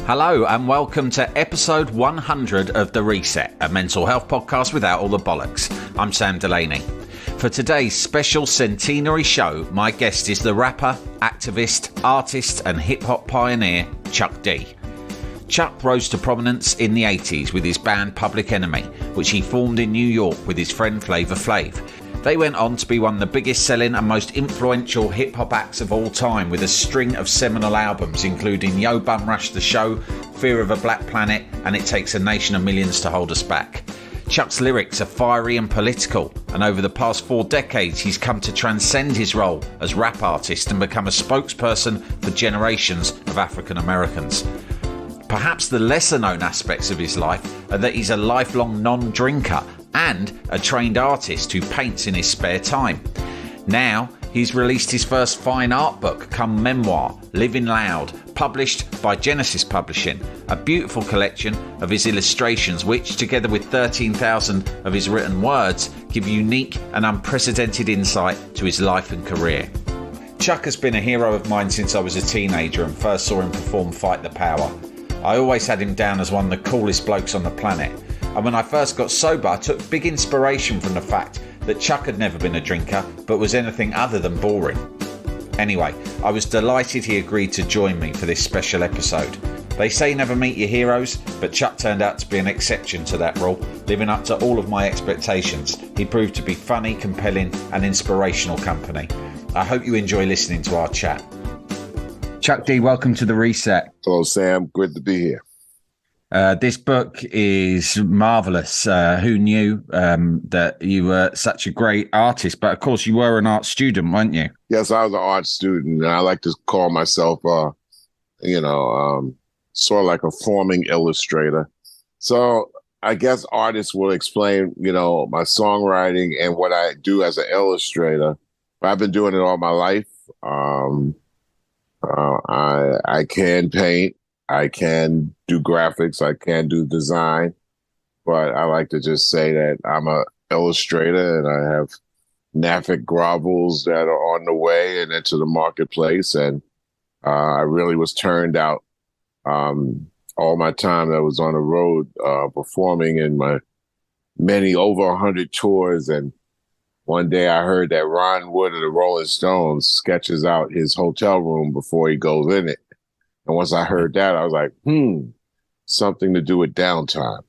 Hello and welcome to episode 100 of The Reset, a mental health podcast without all the bollocks. I'm Sam Delaney. For today's special centenary show, my guest is the rapper, activist, artist and hip-hop pioneer Chuck D. Chuck rose to prominence in the 80s with his band Public Enemy, which he formed in New York with his friend Flavor Flav. They went on to be one of the biggest selling and most influential hip-hop acts of all time, with a string of seminal albums including Yo Bum Rush the Show, Fear of a Black Planet and It Takes a Nation of Millions to Hold Us Back. Chuck's lyrics are fiery and political, and over the past 4 decades he's come to transcend his role as rap artist and become a spokesperson for generations of African Americans. Perhaps the lesser known aspects of his life are that he's a lifelong non-drinker and a trained artist who paints in his spare time. Now, he's released his first fine art book come memoir, Livin Loud, published by Genesis Publishing, a beautiful collection of his illustrations which, together with 13,000 of his written words, give unique and unprecedented insight to his life and career. Chuck has been a hero of mine since I was a teenager and first saw him perform Fight the Power. I always had him down as one of the coolest blokes on the planet. And when I first got sober, I took big inspiration from the fact that Chuck had never been a drinker, but was anything other than boring. Anyway, I was delighted he agreed to join me for this special episode. They say never meet your heroes, but Chuck turned out to be an exception to that rule, living up to all of my expectations. He proved to be funny, compelling and inspirational company. I hope you enjoy listening to our chat. Chuck D, welcome to The Reset. Hello, Sam. Good to be here. This book is marvellous. Who knew that you were such a great artist? But of course, you were an art student, weren't you? Yes, I was an art student, and I like to call myself, sort of like a forming illustrator. So I guess artists will explain, my songwriting and what I do as an illustrator. But I've been doing it all my life. I can paint. I can do graphics, I can do design, but I like to just say that I'm an illustrator and I have Naffic grovels that are on the way and into the marketplace. And I really was turned out all my time that I was on the road performing in my over 100 tours. And one day I heard that Ron Wood of the Rolling Stones sketches out his hotel room before he goes in it. And once I heard that, I was like, something to do with downtime.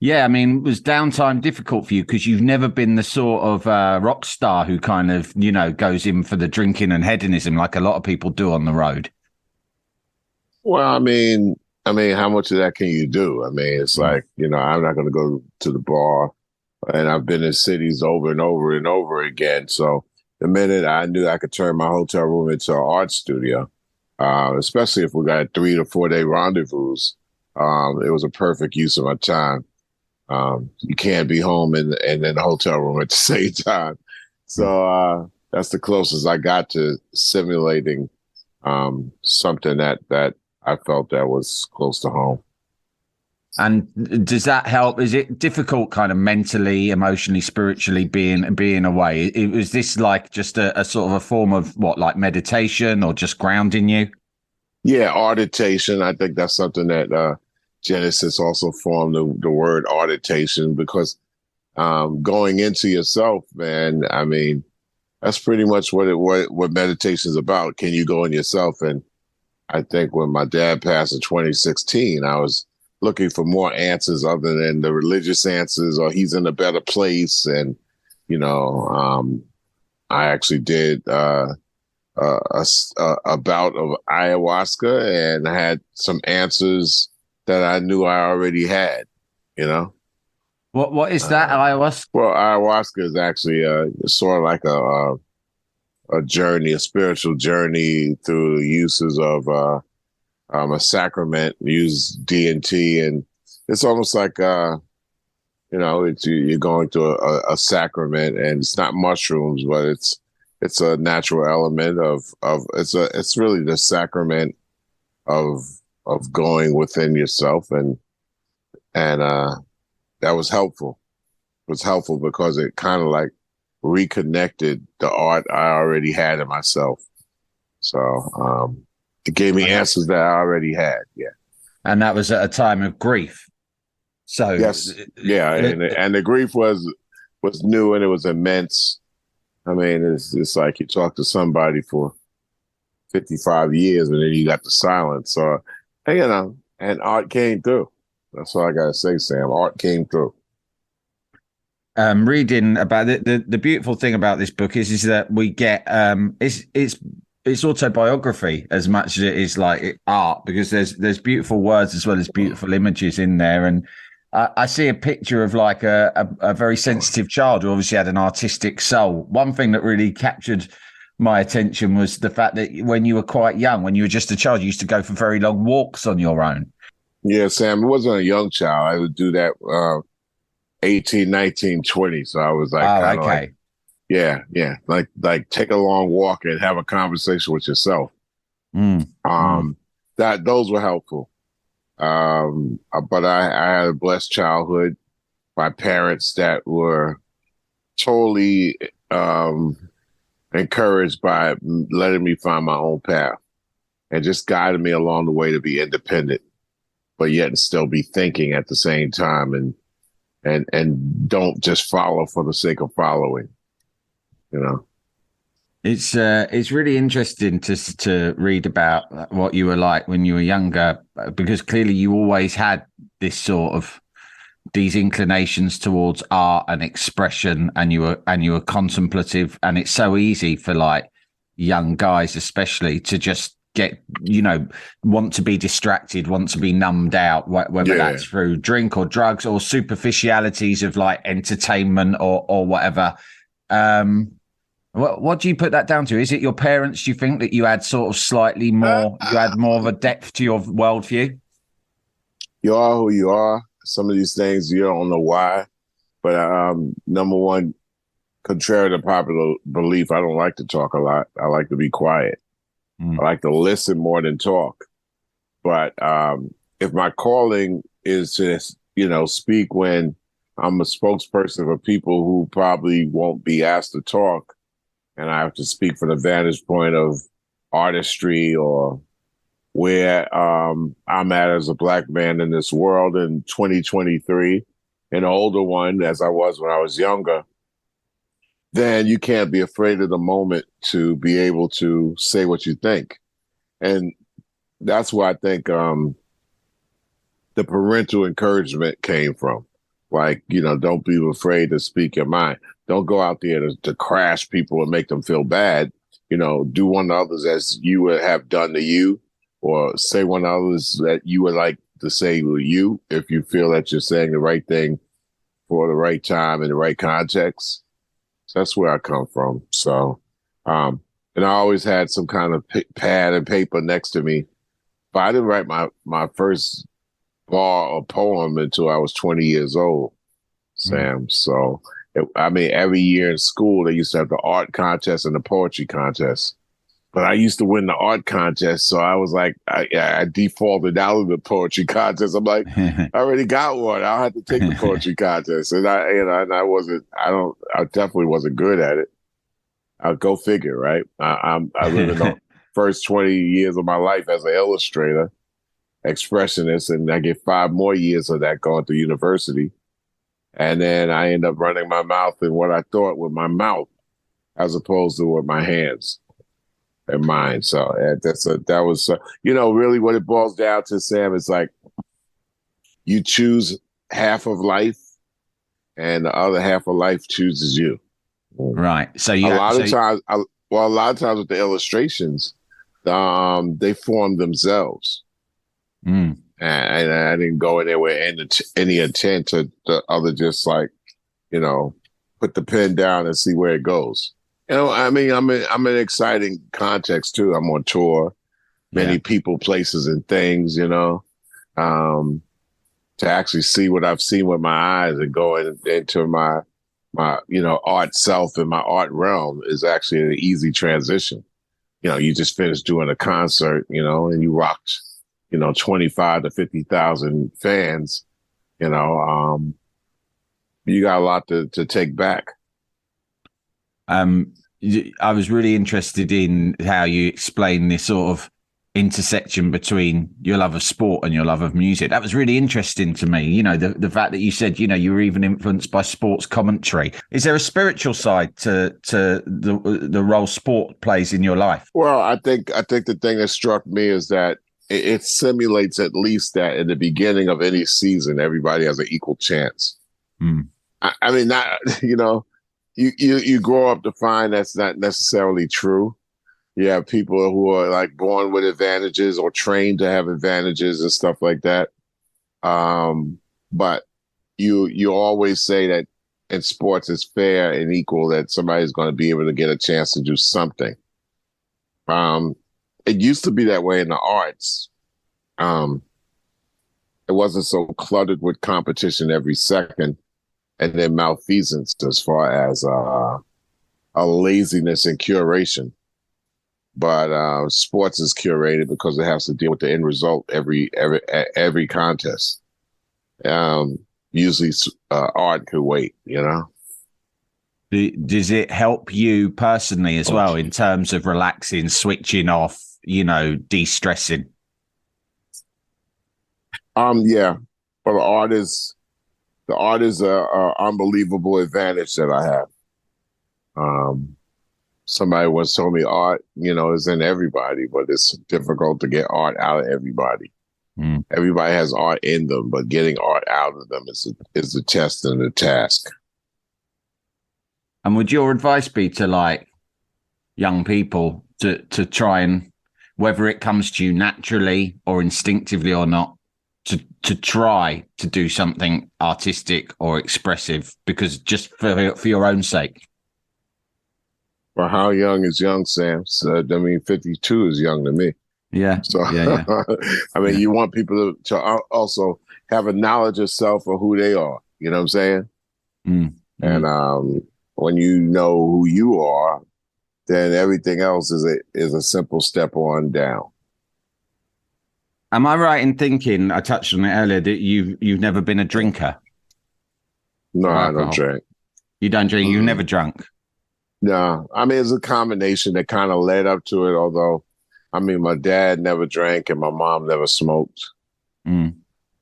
Yeah, I mean, was downtime difficult for you? Because you've never been the sort of rock star who kind of, goes in for the drinking and hedonism like a lot of people do on the road. Well, I mean, how much of that can you do? I mean, it's like, I'm not going to go to the bar. And I've been in cities over and over and over again. So the minute I knew I could turn my hotel room into an art studio, especially if we got 3 to 4 day rendezvous. It was a perfect use of my time. You can't be home and in the hotel room at the same time. So that's the closest I got to simulating something that I felt that was close to home. And does that help? Is it difficult kind of mentally, emotionally, spiritually being away? Was this like just a sort of a form of like meditation or just grounding you? Yeah, artitation. I think that's something that Genesis also formed the word artitation, because going into yourself, man, I mean, that's pretty much what meditation is about. Can you go in yourself? And I think when my dad passed in 2016, I was looking for more answers other than the religious answers, or he's in a better place. And, I actually did a bout of ayahuasca and had some answers that I knew I already had, What is that, ayahuasca? Well, ayahuasca is actually sort of like a journey, a spiritual journey through the uses of a sacrament, use DMT, and it's almost like you're going to a sacrament, and it's not mushrooms, but it's a natural element of it's really the sacrament of going within yourself, and that was helpful. It was helpful because it kind of like reconnected the art I already had in myself. So it gave me answers that I already had. Yeah. And that was at a time of grief. So, Yes, yeah, and the grief was new and it was immense. I mean, it's like you talk to somebody for 55 years and then you got the silence. So, and art came through. That's all I gotta say, Sam. Art came through. reading about the beautiful thing about this book is that we get it's autobiography as much as it is like art, because there's beautiful words as well as beautiful images in there. And I see a picture of like a very sensitive child who obviously had an artistic soul. One thing that really captured my attention was the fact that when you were quite young, when you were just a child, you used to go for very long walks on your own. Yeah, Sam, it wasn't a young child. I would do that 18, 19, 20. So I was like Oh, kind of like, okay. yeah. Like take a long walk and have a conversation with yourself. Mm, mm. That those were helpful. But I had a blessed childhood. My parents that were totally encouraged by letting me find my own path and just guided me along the way to be independent, but yet still be thinking at the same time, and don't just follow for the sake of following, you know. It's really interesting to read about what you were like when you were younger, because clearly you always had this sort of these inclinations towards art and expression, and you were contemplative, and it's so easy for like young guys especially to just get, want to be distracted, want to be numbed out, whether Yeah. that's through drink or drugs or superficialities of like entertainment or whatever. um what do you put that down to? Is it your parents? Do you think that you had sort of slightly more, you had more of a depth to your worldview? You are who you are. Some of these things you don't know why, but number one, contrary to popular belief, I don't like to talk a lot. I like to be quiet. I like to listen more than talk. But if my calling is to, speak when I'm a spokesperson for people who probably won't be asked to talk, and I have to speak from the vantage point of artistry or where I'm at as a Black man in this world in 2023, an older one as I was when I was younger, then you can't be afraid of the moment to be able to say what you think. And that's where I think the parental encouragement came from. Like, don't be afraid to speak your mind. Don't go out there to crash people and make them feel bad. Do one others as you would have done to you, or say one others that you would like to say to you if you feel that you're saying the right thing for the right time in the right context. So that's where I come from. So, and I always had some kind of pad and paper next to me. But I didn't write my first bar or poem until I was 20 years old, Sam. So, every year in school, they used to have the art contest and the poetry contest. But I used to win the art contest, so I was like, I defaulted out of the poetry contest. I'm like, I already got one. I'll have to take the poetry contest, and I definitely wasn't good at it. I'll go figure, right? I live in the first 20 years of my life as an illustrator, expressionist, and I get 5 more years of that going through university, and then I end up running my mouth in what I thought with my mouth, as opposed to with my hands and mind. So that was really what it boils down to, Sam. It's like you choose half of life, and the other half of life chooses you. Right. So a lot of times with the illustrations, they form themselves, and I didn't go in there with any intent to other just like put the pen down and see where it goes. I'm in exciting context too. I'm on tour, many people, places, and things. To actually see what I've seen with my eyes and go into my art self and my art realm is actually an easy transition. You just finished doing a concert, and you rocked, 25 to 50,000 fans. You got a lot to take back. I was really interested in how you explain this sort of intersection between your love of sport and your love of music. That was really interesting to me. You know, the fact that you said, you know, you were even influenced by sports commentary. Is there a spiritual side to the role sport plays in your life? Well, I think the thing that struck me is that it simulates at least that in the beginning of any season, everybody has an equal chance. Mm. I mean, not you grow up to find that's not necessarily true. You have people who are like born with advantages or trained to have advantages and stuff like that. But you always say that in sports it's fair and equal, that somebody's going to be able to get a chance to do something. It used to be that way in the arts. It wasn't so cluttered with competition every second, and then malfeasance as far as a laziness in curation. But sports is curated because it has to deal with the end result every contest. Usually, art could wait. You know. Does it help you personally as well in terms of relaxing, switching off, you know, de-stressing? Yeah, but the art is a unbelievable advantage that I have. Somebody once told me art, you know, is in everybody, but it's difficult to get art out of everybody. Mm. Everybody has art in them, but getting art out of them is the test and the task. And would your advice be to like young people to try and, whether it comes to you naturally or instinctively or not, to try to do something artistic or expressive, because just for your own sake? Well, how young is young, Sam? So, I mean, 52 is young to me. Yeah. So, yeah. I mean, you want people to also have a knowledge of self or who they are. You know what I'm saying? Mm. And when you know who you are, then everything else is a simple step on down. Am I right in thinking, I touched on it earlier, that you've never been a drinker? No, I don't drink. You don't drink? You've never drunk? No, I mean, it's a combination that kind of led up to it. Although, I mean, my dad never drank and my mom never smoked. Mm.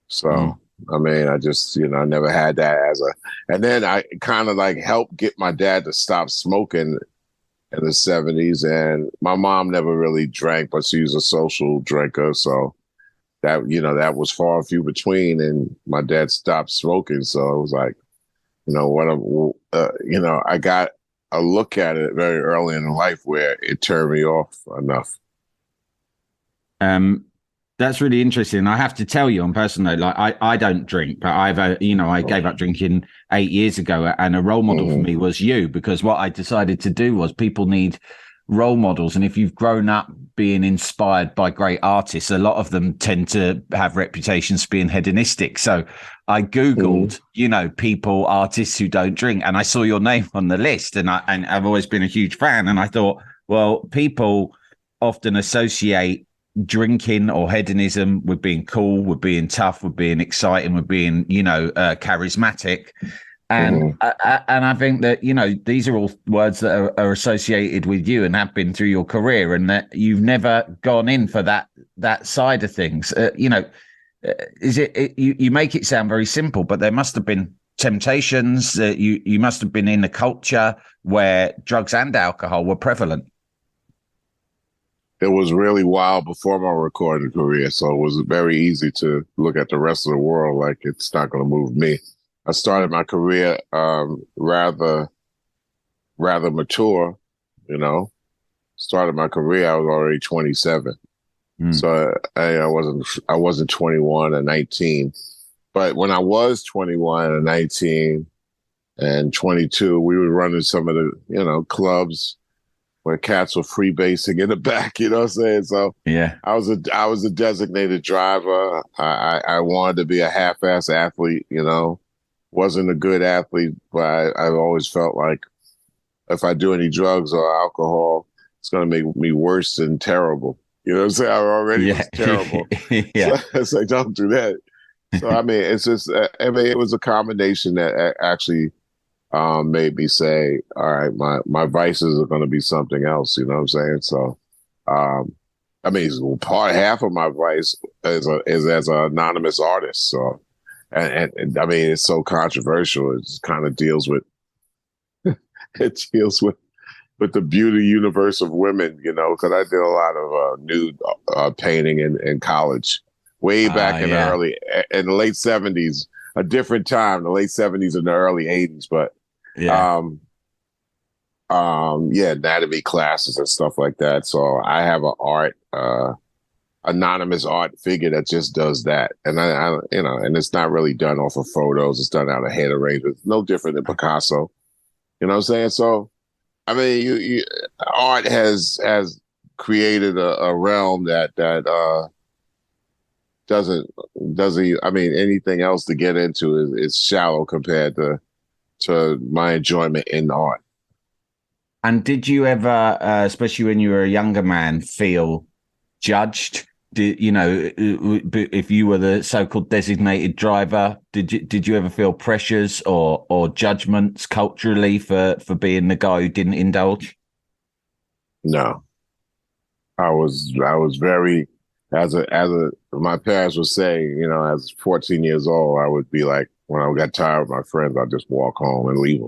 So, I mean, I just, you know, I never had that and then I kind of like helped get my dad to stop smoking in the 70s. And my mom never really drank, but she was a social drinker. So that, you know, that was far and few between. And my dad stopped smoking. So it was like, you know, you know, I got a look at it very early in life where it turned me off enough. That's really interesting. I have to tell you on personal note, like I don't drink, but I've, you know, I gave up drinking 8 years ago, and a role model for me was you, because what I decided to do was people need role models. And if you've grown up being inspired by great artists, a lot of them tend to have reputations for being hedonistic. So I Googled, you know, artists who don't drink, and I saw your name on the list, and I've always been a huge fan. And I thought, well, people often associate drinking or hedonism with being cool, with being tough, with being exciting, with being, you know, charismatic. And I think that, you know, these are all words that are associated with you and have been through your career, and that you've never gone in for that side of things. You know, you make it sound very simple, but there must have been temptations. You must have been in a culture where drugs and alcohol were prevalent. It was really wild before my recording career, so it was very easy to look at the rest of the world like it's not going to move me. I started my career rather mature, you know. Started my career, I was already 27, so I wasn't 21 or 19. But when I was 21 and 19 and 22, we were running some of the, you know, clubs where cats were freebasing in the back, you know what I'm saying? So yeah, I was a designated driver. I wanted to be a half-ass athlete, you know. Wasn't a good athlete, but I always felt like if I do any drugs or alcohol, it's going to make me worse than terrible. You know what I'm saying? I already was terrible. Yeah. So it's like, don't do that. So, I mean, it's just, I mean, it was a combination that actually made me say, all right, my vices are going to be something else. You know what I'm saying? So I mean, half of my advice is as an anonymous artist. So, and I mean, it's so controversial. It kind of deals with it deals with the beauty universe of women, because I did a lot of nude painting in college, way back Yeah. in the late '70s, a different time, the late '70s and the early '80s. But Yeah. um, yeah, anatomy classes and stuff like that. So I have anonymous art figure that just does that, and and it's not really done off of photos. It's done out of head arrangements, no different than Picasso. You know what I'm saying? So I mean, art has created a realm that doesn't doesn't. I mean, anything else to get into is shallow compared to my enjoyment in art. And did you ever, especially when you were a younger man, feel judged? If you were the so-called designated driver, did you ever feel pressures or judgments culturally for being the guy who didn't indulge? No, I was very as a my parents would say, as 14 years old, I would be like, when I got tired of my friends, I'd just walk home and leave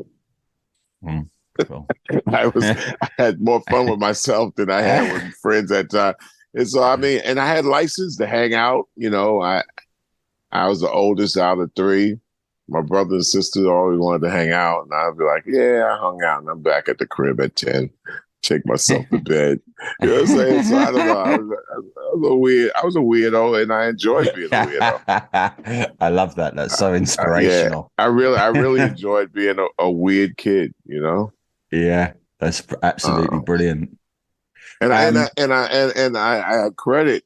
them. Cool. I had more fun with myself than I had with friends at time. And so I mean, and I had license to hang out. I was the oldest out of three. My brother and sister always wanted to hang out, and I'd be like, "Yeah, I hung out, and I'm back at the crib at 10. Take myself to bed." You know what I'm saying? So I don't know. I was a weirdo, and I enjoyed being a weirdo. I love that. That's so Yeah, inspirational. I really enjoyed being a weird kid. Yeah, that's absolutely Uh, brilliant. and I and I Um, and I and I had credit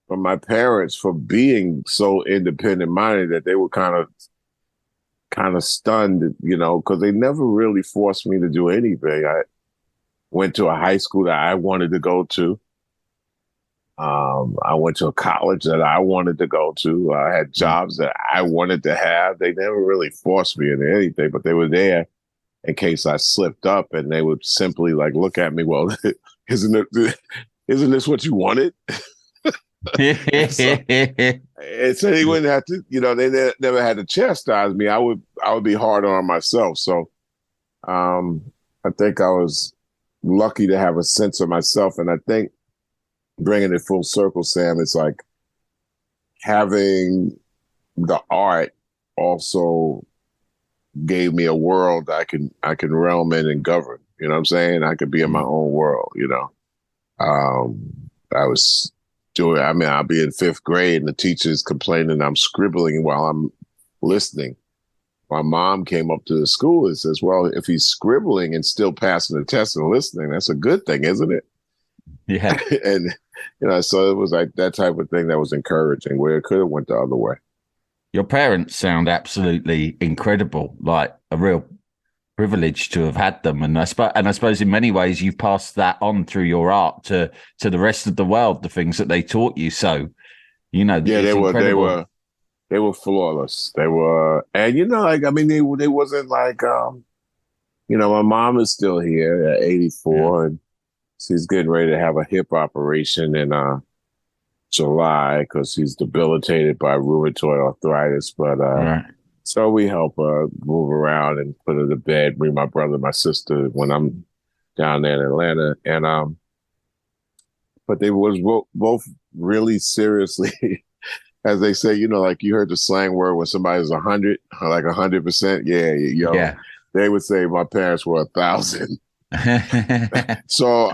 from my parents for being so independent minded that they were kind of stunned, because they never really forced me to do anything. I went to a high school that I wanted to go to. I went to a college that I wanted to go to. I had jobs that I wanted to have. They never really forced me into anything, but they were there in case I slipped up, and they would simply like look at me. Well, isn't this what you wanted? so, and so they wouldn't have to, never had to chastise me. I would be hard on myself. So, I think I was lucky to have a sense of myself, and I think bringing it full circle, Sam, it's like having the art also gave me a world I can realm in and govern. You know what I'm saying? I could be in my own world. I was I'll be in fifth grade and the teacher's complaining I'm scribbling while I'm listening. My mom came up to the school and says, well, if he's scribbling and still passing the test and listening, that's a good thing, isn't it? yeah. And, so it was like that type of thing that was encouraging, where it could have went the other way. Your parents sound absolutely incredible, like a real privilege to have had them. And I suppose in many ways you've passed that on through your art to the rest of the world, the things that they taught you. So, Yeah, it's incredible. they were flawless. They were, and like, I mean, they wasn't like, my mom is still here at Yeah. 84, and she's getting ready to have a hip operation in July because she's debilitated by rheumatoid arthritis. But Right. so we help her move around and put her to bed, bring my brother and my sister when I'm down there in Atlanta. And but they was both really seriously, as they say, like you heard the slang word when somebody's 100, like 100%. Yeah, Yeah. they would say my parents were 1,000. So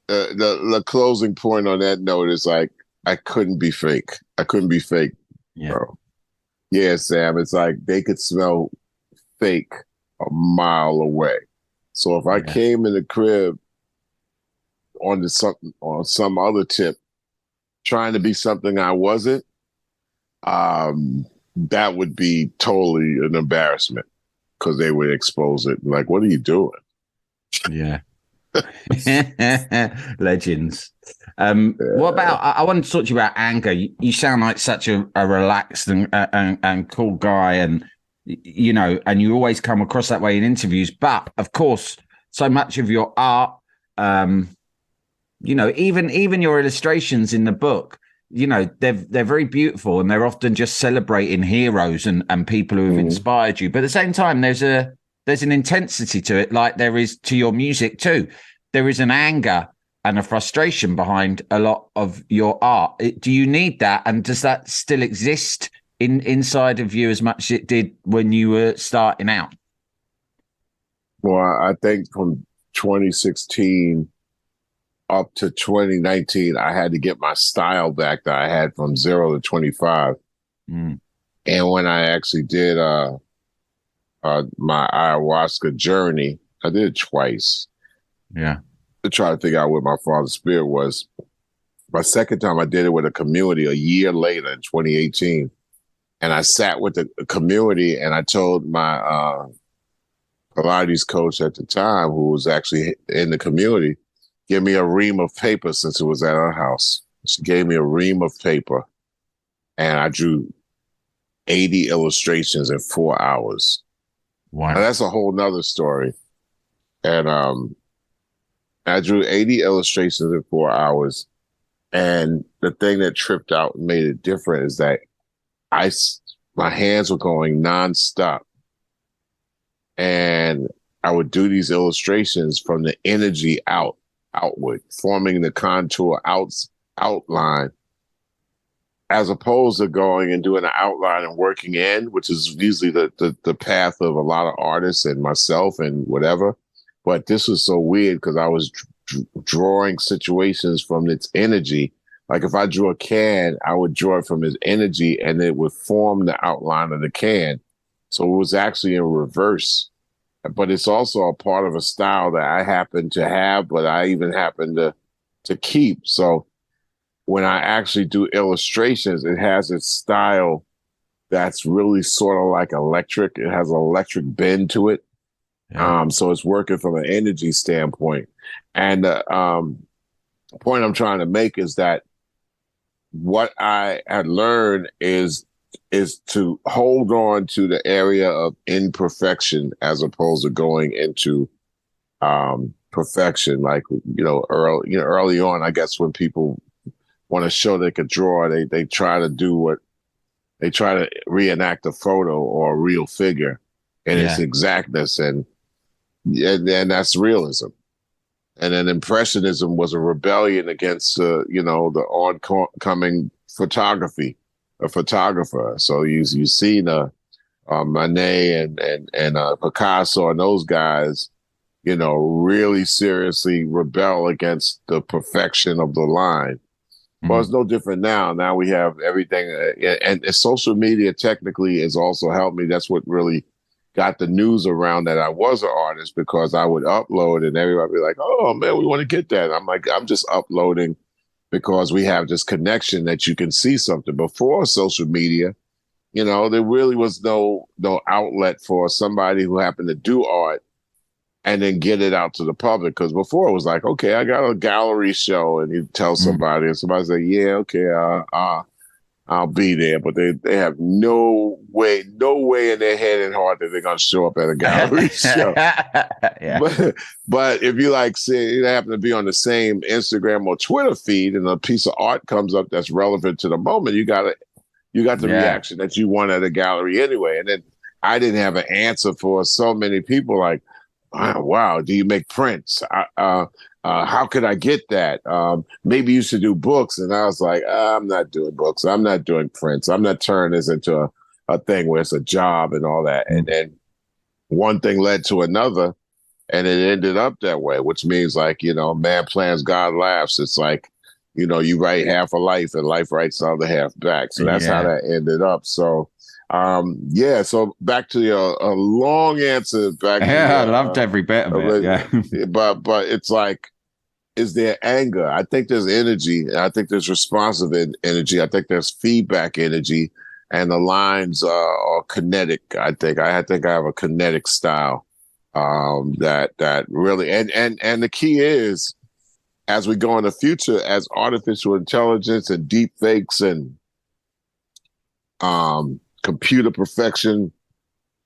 the closing point on that note is like I couldn't be fake. I couldn't be fake, yeah. bro. Yeah, Sam. It's like they could smell fake a mile away. So if I Yeah. came in the crib on some other tip, trying to be something I wasn't, that would be totally an embarrassment because they would expose it. Like, what are you doing? Yeah. Legends. What about? I wanted to talk to you about anger. You sound like such a relaxed and cool guy, and and you always come across that way in interviews. But of course, so much of your art even your illustrations in the book, they're very beautiful, and they're often just celebrating heroes and people who have inspired you. But at the same time, there's an intensity to it, like there is to your music too. There is an anger and a frustration behind a lot of your art. Do you need that? And does that still exist inside of you as much as it did when you were starting out? Well, I think from 2016 up to 2019, I had to get my style back that I had from 0 to 25. And when I actually did my ayahuasca journey, I did it twice. Yeah. To try to figure out what my father's spirit was. My second time I did it with a community a year later in 2018. And I sat with the community and I told my Pilates coach at the time, who was actually in the community, give me a ream of paper since it was at our house. She gave me a ream of paper and I drew 80 illustrations in 4 hours. Wow. Now, that's a whole nother story. And I drew 80 illustrations in 4 hours. And the thing that tripped out and made it different is that my hands were going nonstop. And I would do these illustrations from the energy outward, forming the contour outline, as opposed to going and doing an outline and working in, which is usually the path of a lot of artists and myself and whatever. But this was so weird because I was drawing situations from its energy. Like if I drew a can, I would draw it from its energy and it would form the outline of the can. So it was actually in reverse. But it's also a part of a style that I happen to have, but I even happen to keep. So when I actually do illustrations, it has its style that's really sort of like electric. It has an electric bend to it. Yeah. So it's working from an energy standpoint. And the point I'm trying to make is that what I had learned is to hold on to the area of imperfection as opposed to going into perfection. Like, early on, I guess when people want to show they could draw, they try to reenact a photo or a real figure and its exactness. And that's realism. And then Impressionism was a rebellion against, the oncoming photographer. So you see Manet and Picasso and those guys, really seriously rebel against the perfection of the line. Well, it's no different now. Now we have everything, and social media technically has also helped me. That's what really got the news around that I was an artist, because I would upload and everybody would be like, "Oh man, we want to get that." I'm like, I'm just uploading because we have this connection that you can see something. Before social media, there really was no outlet for somebody who happened to do art and then get it out to the public. Because before it was like, okay, I got a gallery show, and you tell somebody, and somebody say, yeah, okay, I'll be there. But they have no way in their head and heart that they're gonna show up at a gallery show. Yeah. But if you say they happen to be on the same Instagram or Twitter feed, and a piece of art comes up that's relevant to the moment, you got the reaction that you want at a gallery anyway. And then I didn't have an answer for so many people like, wow, do you make prints? How could I get that? Maybe you should do books. And I was like, I'm not doing books. I'm not doing prints. I'm not turning this into a thing where it's a job and all that. And then one thing led to another, and it ended up that way, which means man plans, God laughs. It's like, you write half a life and life writes the other half back. So that's how that ended up. So so back to your long answer. I loved every bit of it. Yeah. But it's like, is there anger? I think there's energy. I think there's responsive energy. I think there's feedback energy, and the lines are kinetic. I think I have a kinetic style that really and the key is, as we go in the future, as artificial intelligence and deep fakes and computer perfection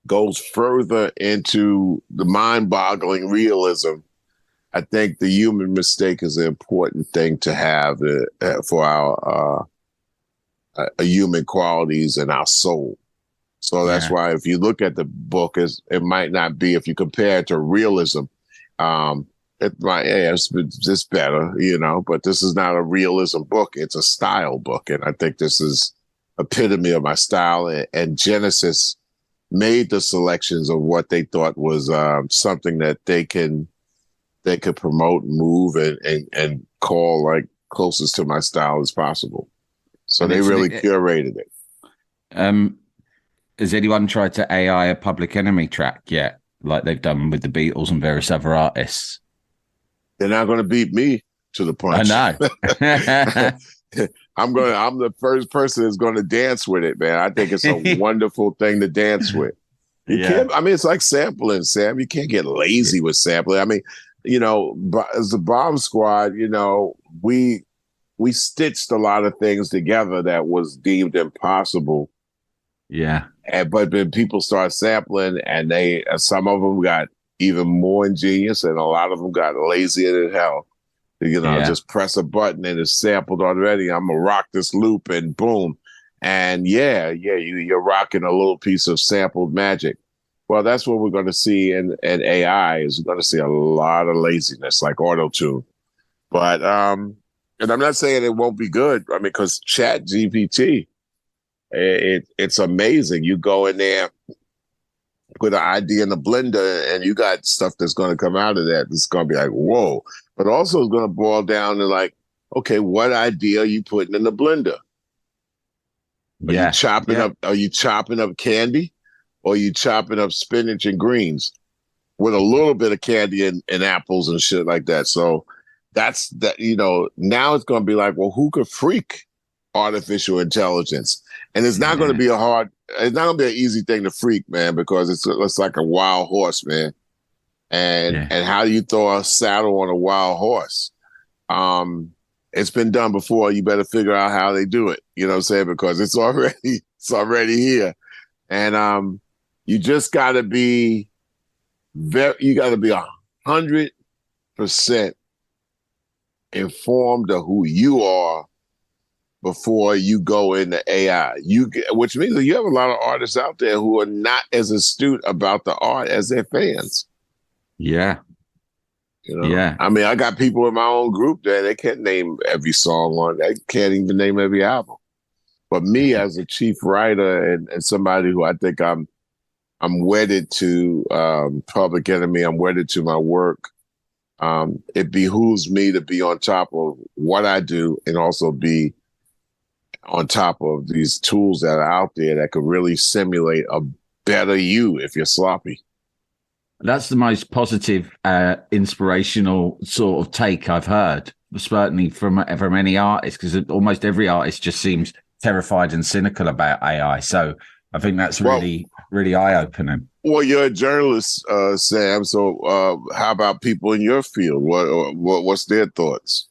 goes further into the mind-boggling realism, I think the human mistake is an important thing to have for our human qualities and our soul. So that's Yeah. why if you look at the book, it might not be, if you compare it to realism, it might, yeah, it's better, but this is not a realism book. It's a style book. And I think this is epitome of my style. And Genesis made the selections of what they thought was something that they could promote, move, and call like closest to my style as possible. So And they really curated it. Has anyone tried to AI a Public Enemy track yet, like they've done with the Beatles and various other artists? They're not going to beat me to the punch. I know. I'm the first person that's going to dance with it, man. I think it's a wonderful thing to dance with. You can't, I mean, it's like sampling, Sam. You can't get lazy with sampling. I mean, as the Bomb Squad, we stitched a lot of things together that was deemed impossible. Yeah. But then people start sampling, and some of them got even more ingenious, and a lot of them got lazier than hell. Just press a button and it's sampled already. I'm gonna rock this loop, and boom, and you're rocking a little piece of sampled magic. Well, that's what we're going to see in AI. Is we're going to see a lot of laziness, like auto tune. But and I'm not saying it won't be good. I mean, because Chat GPT, it's amazing. You go in there, put an idea in the blender, and you got stuff that's going to come out of that. It's going to be like, whoa. But also it's going to boil down to like, okay, what idea are you putting in the blender? Are you chopping up candy? Or are you chopping up spinach and greens with a little bit of candy and apples and shit like that? So that's that, now it's going to be like, well, who could freak artificial intelligence? And it's not going to be it's not going to be an easy thing to freak, man, because it's like a wild horse, man. And how do you throw a saddle on a wild horse? It's been done before. You better figure out how they do it. You know what I'm saying? Because it's already here. And you just got to be 100% informed of who you are before you go into AI. Which means that you have a lot of artists out there who are not as astute about the art as their fans. Yeah. Yeah. I mean, I got people in my own group that they can't name every song on. They can't even name every album. But me as a chief writer and somebody who I think I'm wedded to Public Enemy, I'm wedded to my work. It behooves me to be on top of what I do and also be on top of these tools that are out there that could really simulate a better you if you're sloppy. That's the most positive, inspirational sort of take I've heard, certainly from any artist, because almost every artist just seems terrified and cynical about AI. So I think that's really eye-opening. Well, you're a journalist, Sam. So how about people in your field? What's their thoughts?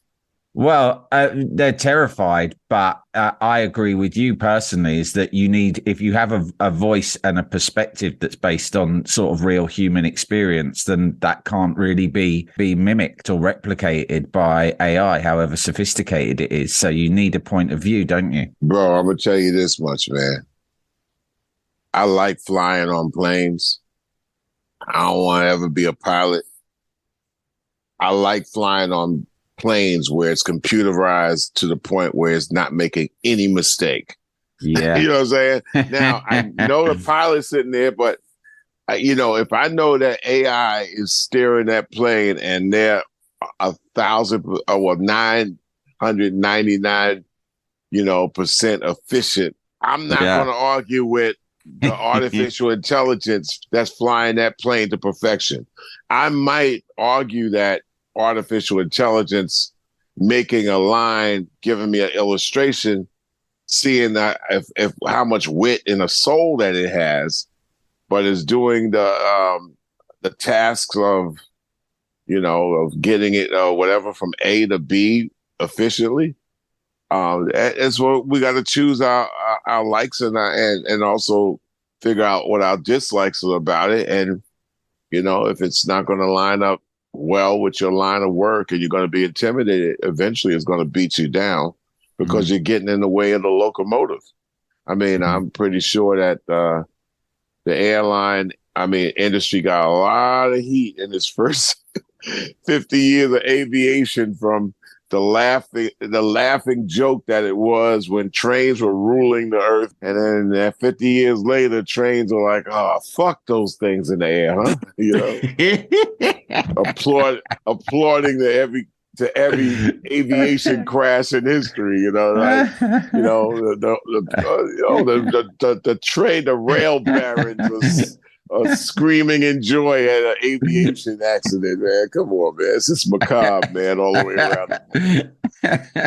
Well, they're terrified, but I agree with you personally, is that you need, if you have a voice and a perspective that's based on sort of real human experience, then that can't really be mimicked or replicated by AI, however sophisticated it is. So you need a point of view, don't you? Bro, I'm going to tell you this much, man. I like flying on planes. I don't want to ever be a pilot. I like flying on planes where it's computerized to the point where it's not making any mistake. Yeah. You know what I'm saying? Now, I know the pilot's sitting there, but, if I know that AI is steering that plane and they're 999, percent efficient, I'm not going to argue with the artificial intelligence that's flying that plane to perfection. I might argue that artificial intelligence making a line, giving me an illustration, seeing that if how much wit and a soul that it has, but is doing the tasks of getting it whatever from A to B efficiently. It's what we got to choose our likes and also figure out what our dislikes are about it. And if it's not going to line up well with your line of work and you're going to be intimidated, eventually it's going to beat you down because you're getting in the way of the locomotive. I mean, I'm pretty sure that the airline, industry got a lot of heat in its first 50 years of aviation from the laughing joke that it was when trains were ruling the earth. And then 50 years later, trains are like, oh, fuck those things in the air, huh? Applauding to every aviation crash in history, the train, the rail barons are screaming in joy at an aviation accident, man. Come on, man. It's just macabre, man, all the way around.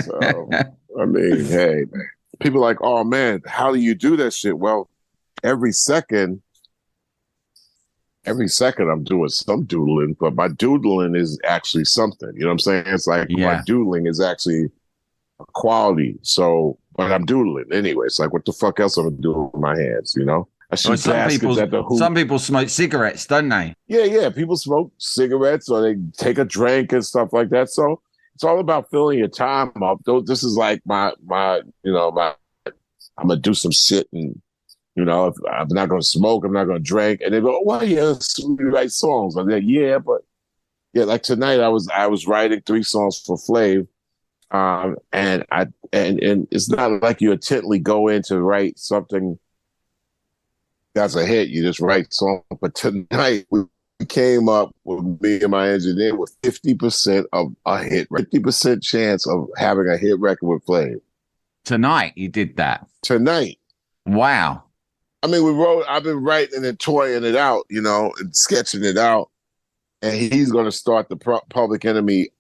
So, hey, man. People are like, oh, man, how do you do that shit? Well, every second I'm doing some doodling, but my doodling is actually something. You know what I'm saying? It's like my doodling is actually a quality. So, but I'm doodling anyway. It's like, what the fuck else am I doing with my hands, Well, some people smoke cigarettes, don't they? Yeah. People smoke cigarettes or they take a drink and stuff like that. So it's all about filling your time up. This is like I'm gonna do some shit, and if I'm not gonna smoke, I'm not gonna drink. And they go, "Well, yeah, we write songs." I'm like, "Yeah, but yeah." Like tonight, I was writing 3 songs for Flav, and it's not like you intently go in to write something that's a hit. You just write song. But tonight we came up with me and my engineer with 50% of a hit, 50% chance of having a hit record with Flav. Tonight you did that. Tonight. Wow. I've been writing and toying it out, and sketching it out. And he's going to start the Public Enemy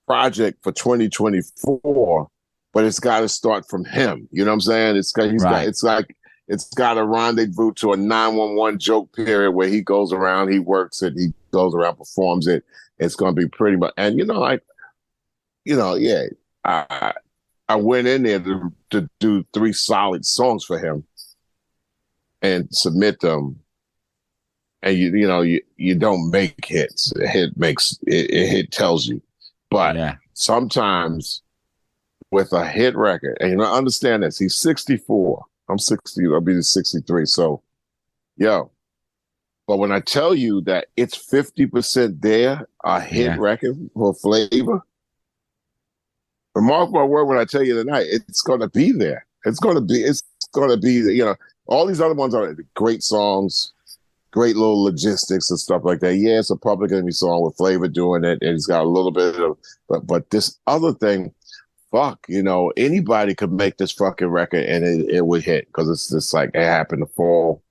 project for 2024, but it's got to start from him. You know what I'm saying? It's got a rendezvous to a 911 joke period where he goes around, he works it, he goes around, performs it. It's going to be pretty much, and I went in there to do 3 solid songs for him and submit them. And you don't make hits. A hit tells you. But sometimes with a hit record, and understand this, he's 64. I'm 60, I'll be 63. So, but when I tell you that it's 50% there, a hit record for Flavor, mark my word when I tell you tonight, it's going to be there. It's going to be, all these other ones are great songs, great little logistics and stuff like that. Yeah, it's a Public Enemy song with Flavor doing it, and it's got a little bit of, but this other thing, fuck, anybody could make this fucking record and it would hit, because it's just like it happened to fall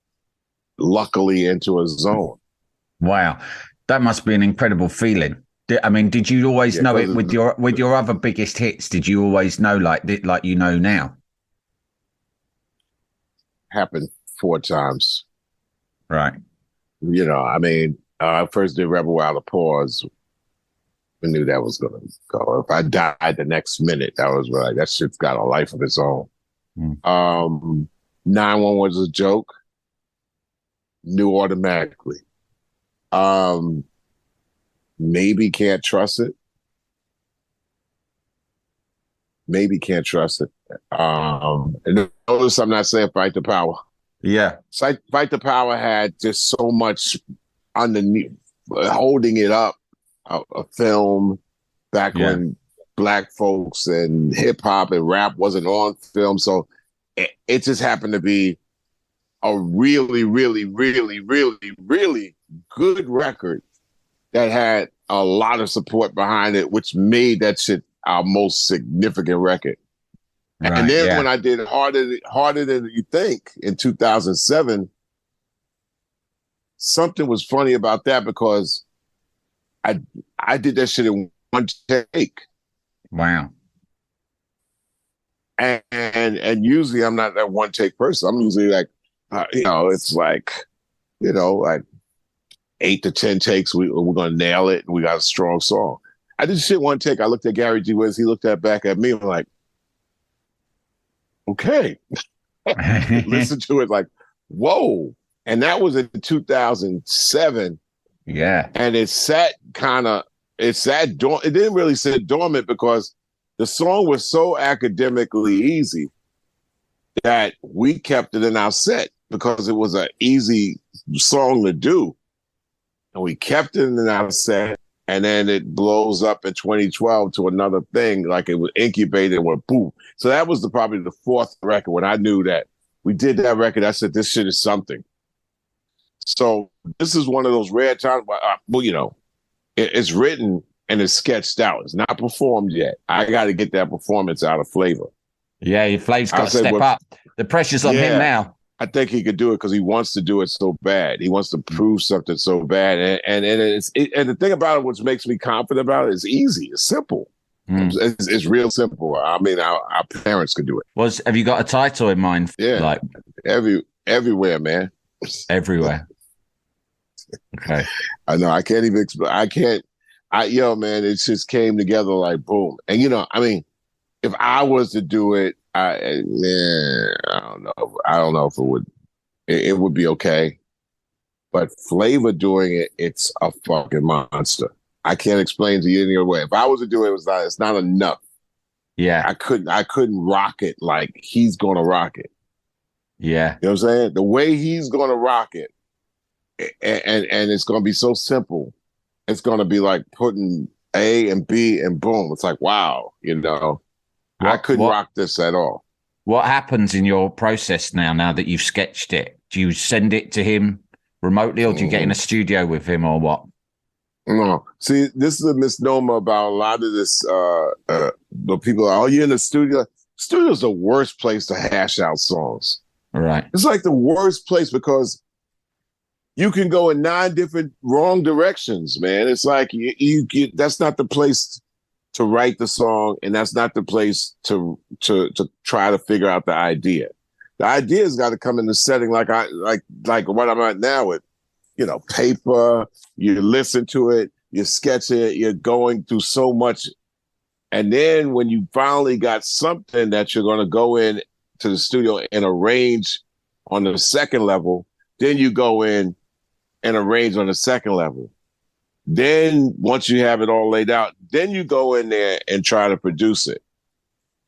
luckily into a zone. Wow, that must be an incredible feeling. Did you always know it with your other biggest hits? Did you always know like now? Happened 4 times. Right. I first did Rebel Without a Pause. I knew that was going to go. If I died the next minute, that was like, that shit's got a life of its own. 911 was a joke. Knew automatically. Maybe Can't Trust It. And notice I'm not saying Fight the Power. Yeah. Fight the Power had just so much underneath, holding it up, a film back when Black folks and hip hop and rap wasn't on film. So it just happened to be a really, really, really, really, really good record that had a lot of support behind it, which made that shit our most significant record. Right, and then when I did Harder Than You Think in 2007, something was funny about that, because I did that shit in one take. Wow. And usually I'm not that one take person. I'm usually like, it's like, like 8 to 10 takes. We're going to nail it. And we got a strong song. I did shit one take. I looked at Gary G. Wiz. He looked back at me. I'm like, okay. Listen to it like, whoa. And that was in 2007. Yeah. And it sat it didn't really sit dormant because the song was so academically easy that we kept it in our set because it was an easy song to do. And we kept it in our set, and then it blows up in 2012 to another thing, like it was incubated and went boom. So that was probably the fourth record when I knew that we did that record. I said, this shit is something. So this is one of those rare times where, it's written and it's sketched out. It's not performed yet. I got to get that performance out of Flavor. Yeah, your Flav's got to step up. The pressure's on him now. I think he could do it because he wants to do it so bad. He wants to prove something so bad. And the thing about it, which makes me confident about it, is easy. It's simple. It's real simple. I mean, our parents could do it. Have you got a title in mind? Yeah, like everywhere, man. Everywhere. Okay. I know. I can't even explain. Man, it just came together like boom. And if I was to do it, I don't know. I don't know if it would. It would be okay, but Flavor doing it, it's a fucking monster. I can't explain to you any other way. If I was to do it, it's not enough. Yeah, I couldn't rock it like he's gonna rock it. Yeah, you know what I'm saying? The way he's gonna rock it, and it's gonna be so simple. It's gonna be like putting A and B and boom. It's like wow, I couldn't rock this at all. What happens in your process now that you've sketched it? Do you send it to him remotely, or do you get in a studio with him, or what? No. See, this is a misnomer about a lot of this. The people are, you're in the studio. Studio's the worst place to hash out songs. Right. It's like the worst place because you can go in 9 different wrong directions, man. It's like you that's not the place to write the song, and that's not the place to try to figure out the idea. The idea's got to come in the setting like what I'm at now with, paper. You listen to it, you sketch it, you're going through so much, and then when you finally got something that you're going to go in to the studio and arrange on the second level, then you go in and arrange on the second level. Then once you have it all laid out, then you go in there and try to produce it.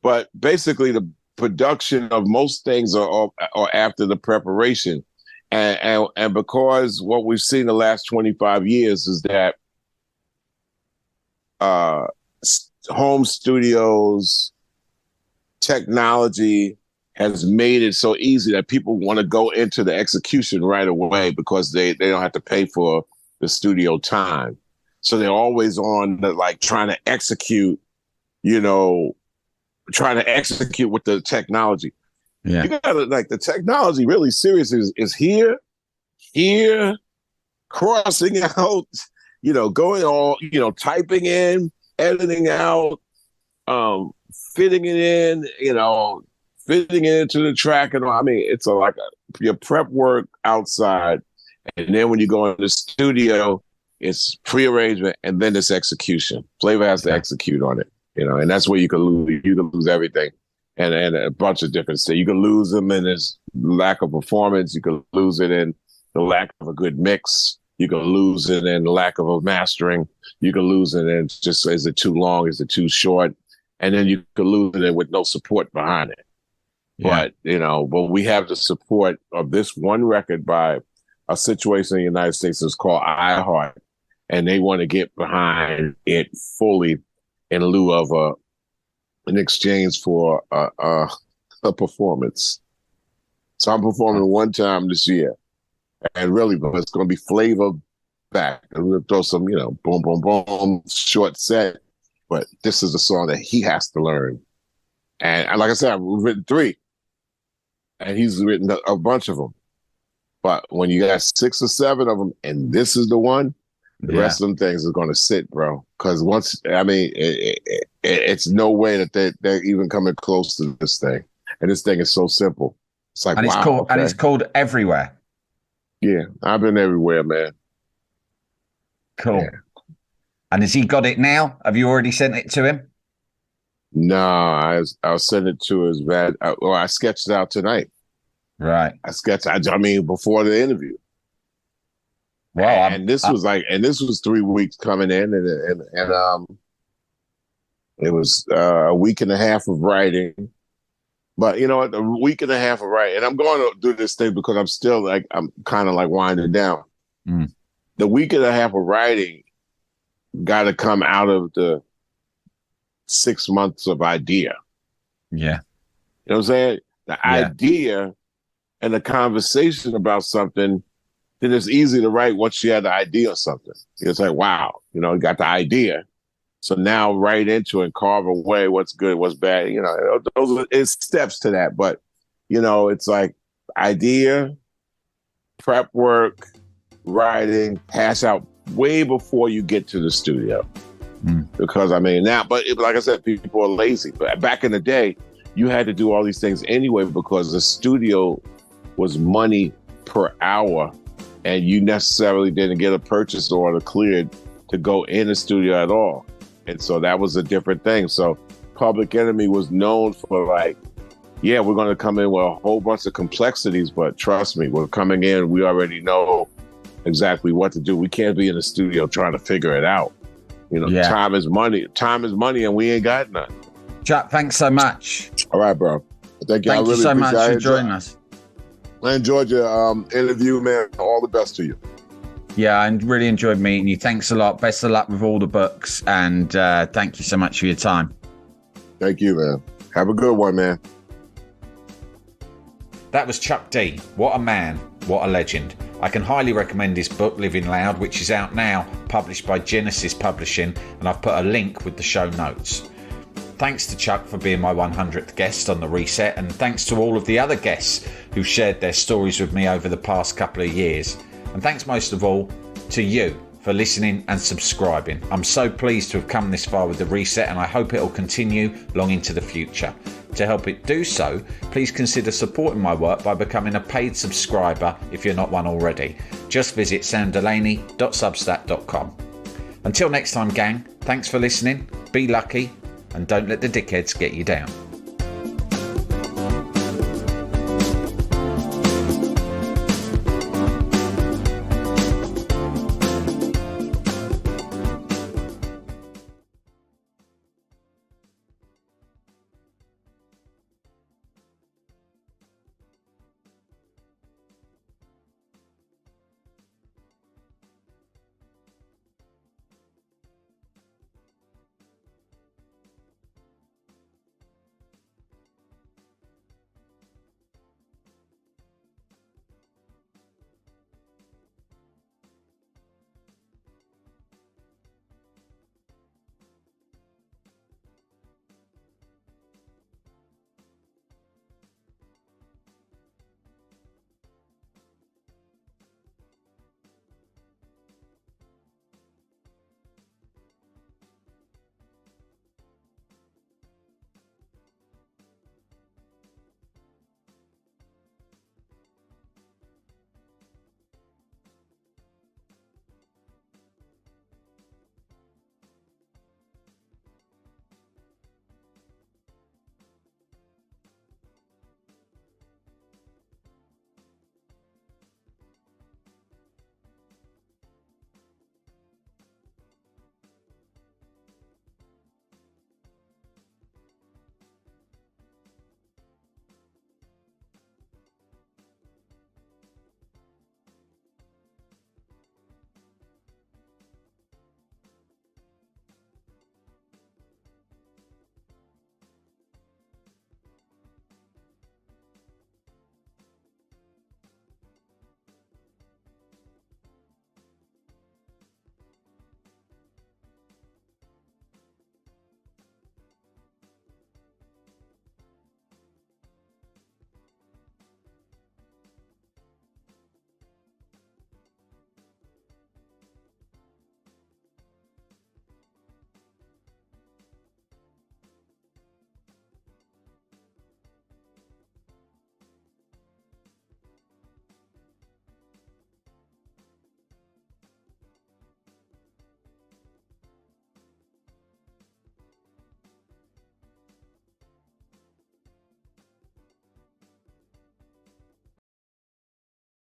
But basically the production of most things are after the preparation. And because what we've seen the last 25 years is that home studios, technology has made it so easy that people want to go into the execution right away because they don't have to pay for the studio time. So they're always on trying to execute, with the technology. Yeah. You gotta the technology really serious is here, crossing out, going all, typing in, editing out, fitting it in, fitting it into the track and all. I mean, it's your prep work outside, and then when you go in the studio, it's pre-arrangement and then it's execution. Flavor has to execute on it, and that's where you can lose. You can lose everything, and a bunch of different stuff. You can lose them in this lack of performance. You can lose it in the lack of a good mix. You can lose it in the lack of a mastering. You can lose it in just, is it too long? Is it too short? And then you can lose it with no support behind it. Yeah. But we have the support of this one record by a situation in the United States that's called iHeart. And they want to get behind it fully in lieu of an exchange for a performance. So I'm performing one time this year, and really, but it's going to be Flavor back. And we'll throw some, boom, boom, boom, short set. But this is a song that he has to learn. And like I said, I've written 3, and he's written a bunch of them. But when you got 6 or 7 of them, and this is the one, the rest of them things are going to sit, bro. Because it's no way that they're even coming close to this thing. And this thing is so simple. It's like, and it's wow. And it's called Everywhere. Yeah, I've been everywhere, man. Cool. Yeah. And has he got it now? Have you already sent it to him? No, I'll send it to his man. I sketched it out tonight. Right. Before the interview. Wow. This was 3 weeks coming in, and it was a week and a half of writing. But you know what? A week and a half of writing, and I'm going to do this thing because I'm kind of like winding down. Mm. The week and a half of writing got to come out of the 6 months of idea. Yeah. You know what I'm saying? The idea and the conversation about something, then it's easy to write once you have the idea of something. It's like, wow, you know, you got the idea. So now write into and carve away what's good, what's bad. You know, it's steps to that. But, you know, it's like idea, prep work, writing, pass out way before you get to the studio. Because I mean now, but like I said, people are lazy. But back in the day, you had to do all these things anyway because the studio was money per hour, and you necessarily didn't get a purchase order cleared to go in the studio at all. And so that was a different thing. So Public Enemy was known for like, yeah, we're going to come in with a whole bunch of complexities, but trust me, we're coming in, we already know exactly what to do. We can't be in the studio trying to figure it out. You know, time is money. Time is money, and we ain't got none. Chuck, thanks so much. All right, bro. Thank you. Thank you so much for joining us. I enjoyed your interview, man. All the best to you. Yeah, I really enjoyed meeting you. Thanks a lot. Best of luck with all the books, and thank you so much for your time. Thank you, man. Have a good one, man. That was Chuck D. What a man. What a legend. I can highly recommend his book, Livin Loud, which is out now, published by Genesis Publishing, and I've put a link with the show notes. Thanks to Chuck for being my 100th guest on The Reset, and thanks to all of the other guests who shared their stories with me over the past couple of years. And thanks most of all to you for listening and subscribing. I'm so pleased to have come this far with The Reset, and I hope it'll continue long into the future. To help it do so, please consider supporting my work by becoming a paid subscriber if you're not one already. Just visit samdelaney.substack.com. Until next time, gang, thanks for listening, be lucky, and don't let the dickheads get you down.